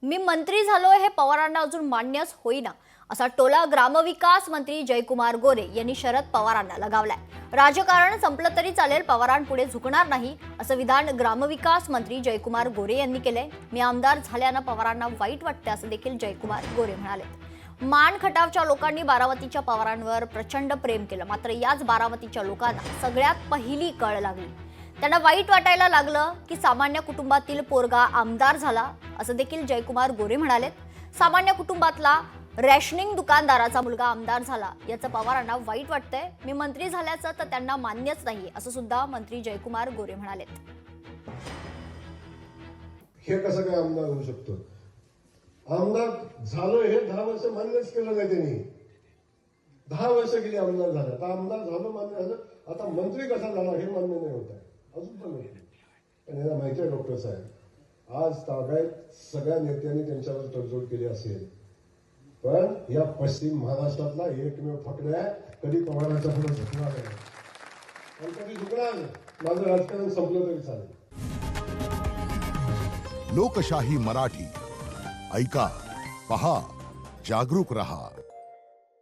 मी मंत्री झालोय हे पवारांना अजून मान्यच होईना असा टोला ग्रामविकास मंत्री जयकुमार गोरे यांनी शरद पवारांना लगावलाय। राजकारण संपलं तरी चालेल, पवारांपुढे झुकणार नाही असं विधान ग्रामविकास मंत्री जयकुमार गोरे यांनी केलंय। मी आमदार झाल्यानं पवारांना वाईट वाटते असं देखील जयकुमार गोरे म्हणाले। मान खटावच्या लोकांनी बारामतीच्या पवारांवर प्रचंड प्रेम केलं, मात्र याच बारामतीच्या लोकांना सगळ्यात पहिली कळ लागली। त्यांना वाईट वाटायला लागलं की सामान्य कुटुंबातील पोरगा आमदार झाला असं देखील जयकुमार गोरे म्हणाले। सामान्य कुटुंबातला रॅशनिंग दुकानदाराचा मुलगा आमदार झाला याचं पवारांना वाईट वाटतंय। मी मंत्री झाल्याचं तर त्यांना मान्यच नाही असं सुद्धा मंत्री जयकुमार गोरे म्हणाले। हे कसं काय आमदार होऊ शकतो? आमदार झालो हे 10 वर्ष मान्यच केलं नाही त्यांनी। 10 वर्ष गेली आमदार झाला, आता आमदार झालो मान्य झालं, आता मंत्री कसा झाला हे मान्य नाही होत आहे अजून पण नाही। पण याला माहिती आहे डॉक्टर साहेब, आज ताब्यात सगळ्या नेत्यांनी त्यांच्यावर तडजोड केली असेल, पण या पश्चिम महाराष्ट्रातला एकमेव फकड्या कधी पवारांच्या पुढे झुकणार नाही आणि कधी झुकणार नाही। माझं राजकारण संपलं तरी चालेल। लोकशाही मराठी ऐका, पहा, जागरूक रहा।